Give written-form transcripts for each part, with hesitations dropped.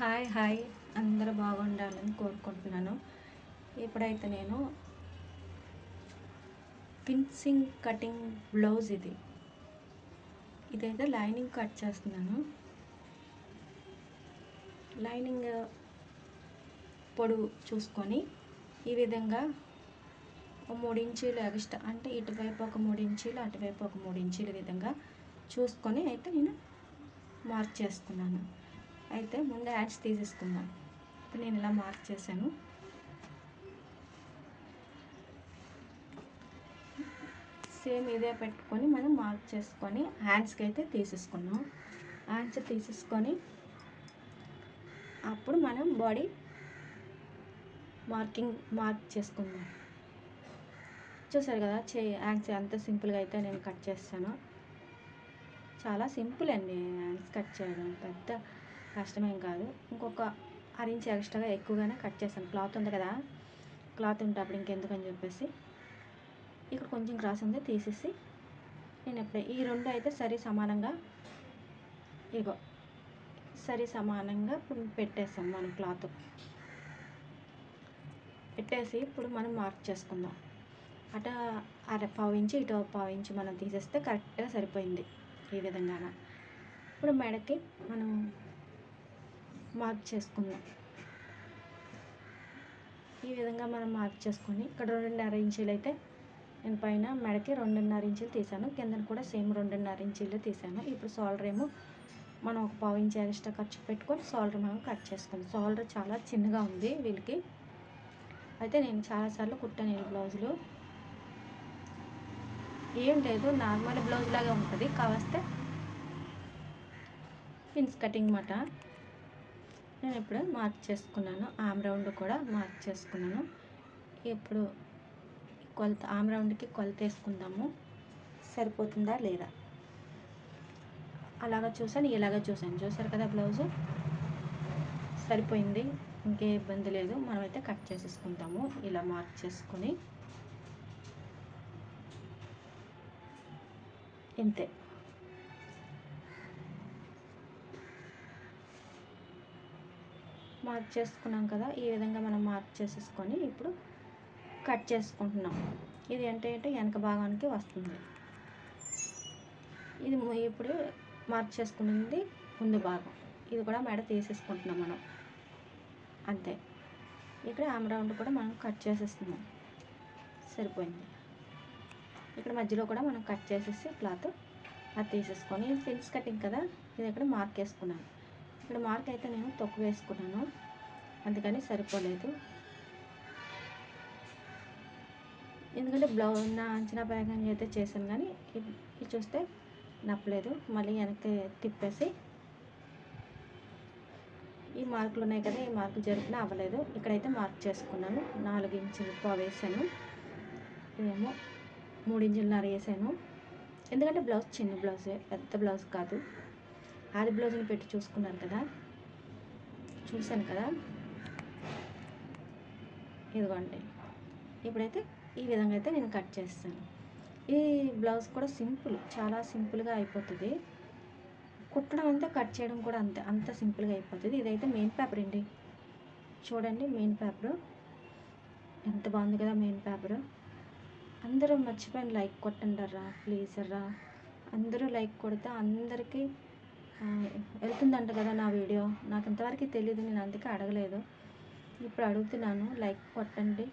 Hi hi అందరూ బాగుండాలని కోరుకుంటున్నాను. ఇప్పుడైతే నేను ఫినిషింగ్ కటింగ్ బ్లౌజ్ ఇదైతే లైనింగ్ కట్ చేస్తున్నాను. లైనింగ్ పొడవు చూసుకొని ఈ విధంగా 3 ఇంచీలు ఎక్స్ట్రా, అంటే ఇటువైపు ఒక 3 ఇంచీలు అటువైపు ఒక 3 ఇంచీల విధంగా చూసుకొని అయితే నేను మార్క్ చేసుకున్నాను. అయితే ముందు యాడ్స్ తీసేసుకుందాం. ఇప్పుడు నేను ఇలా మార్క్ చేశాను. సేమ్ ఇదే పెట్టుకొని మనం మార్క్ చేసుకొని హ్యాండ్స్కి అయితే తీసేసుకున్నాం. హ్యాండ్స్ తీసేసుకొని అప్పుడు మనం బాడీ మార్క్ చేసుకుందాం. చూసారు కదా, హ్యాండ్స్ ఎంత సింపుల్గా అయితే నేను కట్ చేస్తాను. చాలా సింపుల్ అండి హ్యాండ్స్ కట్ చేయడం, పెద్ద కష్టమేం కాదు. ఇంకొక 1 ఇంచ్ ఎక్స్ట్రాగా ఎక్కువగానే కట్ చేశాను. క్లాత్ ఉంది కదా, క్లాత్ ఉంటే అప్పుడు ఇంకెందుకని చెప్పేసి ఇక్కడ కొంచెం క్రాస్ ఉంది తీసేసి నేను ఎప్పుడే ఈ రెండు అయితే సరి సమానంగా పెట్టేసాం. మనం క్లాత్ పెట్టేసి ఇప్పుడు మనం మార్క్ చేసుకుందాం. అటు 1/2 ఇంచు ఇటు 1/2 ఇంచు మనం తీసేస్తే కరెక్ట్గా సరిపోయింది. ఈ విధంగా ఇప్పుడు మెడకి మనం మార్క్ చేసుకుందాం. ఈ విధంగా మనం మార్క్ చేసుకొని ఇక్కడ 2.5 ఇంచీలు అయితే నేను పైన మెడకి 2.5 ఇంచీలు తీసాను, కింద కూడా సేమ్ 2.5 ఇంచీలు తీసాను. ఇప్పుడు షోల్డర్ ఏమో మనం ఒక 1/2 ఇంచ్ ఎక్స్ట్రా ఖర్చు పెట్టుకొని షోల్డర్ మనం కట్ చేసుకుందాం. షోల్డర్ చాలా చిన్నగా ఉంది వీళ్ళకి. అయితే నేను చాలాసార్లు కుట్టాను ఈ బ్లౌజులు. ఏం లేదు, నార్మల్ బ్లౌజ్ లాగా ఉంటుంది, కావస్తే పిన్స్ కటింగ్ మాట. నేను ఇప్పుడు మార్క్ చేసుకున్నాను. ఆమ్ రౌండ్ కూడా మార్క్ చేసుకున్నాను. ఇప్పుడు కొలత ఆమ్ రౌండ్కి కొలత వేసుకుందాము, సరిపోతుందా లేదా. అలాగా చూసాను, ఇలాగా చూసాను. చూసారు కదా, బ్లౌజు సరిపోయింది, ఇంకే ఇబ్బంది లేదు. మనమైతే కట్ చేసేసుకుంటాము. ఇలా మార్క్ చేసుకొని ఇంతే. మార్క్ చేసుకున్నాం కదా, ఈ విధంగా మనం మార్క్ చేసేసుకొని ఇప్పుడు కట్ చేసుకుంటున్నాం. ఇది అంటే వెనక భాగానికి వస్తుంది. ఇది ఇప్పుడు మార్క్ చేసుకున్నది ముందు భాగం. ఇది కూడా మెడ తీసేసుకుంటున్నాం మనం, అంతే. ఇక్కడ ఆమ్ రౌండ్ కూడా మనం కట్ చేసేస్తున్నాం, సరిపోయింది. ఇక్కడ మధ్యలో కూడా మనం కట్ చేసేసి క్లాత్ అది తీసేసుకొని పిన్స్ కటింగ్ కదా, ఇది ఇక్కడ మార్క్ వేసుకున్నాను. ఇక్కడ మార్క్ అయితే నేను తక్కువ వేసుకున్నాను, అందుకని సరిపోలేదు. ఎందుకంటే బ్లౌజ్ నా అంచనా ప్రకారం అయితే చేశాను, కానీ ఇది చూస్తే నప్పలేదు. మళ్ళీ వెనక్కి తిప్పేసి ఈ మార్కులు ఉన్నాయి కదా, ఈ మార్కులు జరిపినా అవ్వలేదు. ఇక్కడైతే మార్క్ చేసుకున్నాను. 4 ఇంచులు వేసాను. ఇదేమో 3 ఇంచులన్నర వేసాను. ఎందుకంటే బ్లౌజ్ చిన్న బ్లౌజే, పెద్ద బ్లౌజ్ కాదు. ఆది బ్లౌజ్ని పెట్టి చూసుకున్నాను కదా, చూశాను కదా. ఇదిగోండి, ఇప్పుడైతే ఈ విధంగా అయితే నేను కట్ చేస్తాను. ఈ బ్లౌజ్ కూడా సింపుల్, చాలా సింపుల్గా అయిపోతుంది. కుట్టడం అంతా, కట్ చేయడం కూడా అంత సింపుల్గా అయిపోతుంది. ఇదైతే మెయిన్ పేపర్ అండి, చూడండి. మెయిన్ పేపరు ఎంత బాగుంది కదా, మెయిన్ పేపరు. అందరూ మర్చిపోయిన లైక్ కొట్టండి రా ప్లీజ్ రా. అందరూ లైక్ కొడితే అందరికీ వెళ్తుందంట కదా నా వీడియో. నాకు ఇంతవరకు తెలియదు, నేను అందుకే అడగలేదు. ఇప్పుడు అడుగుతున్నాను, లైక్ కొట్టండి.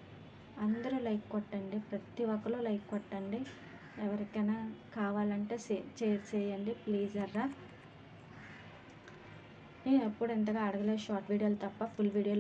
అందరూ లైక్ కొట్టండి, ప్రతి ఒక్కరు లైక్ కొట్టండి. ఎవరికైనా కావాలంటే షేర్ చేయండి ప్లీజ్ రా. నేను ఎప్పుడు ఎంతగా అడగలేదు, షార్ట్ వీడియోలు తప్ప ఫుల్ వీడియోలు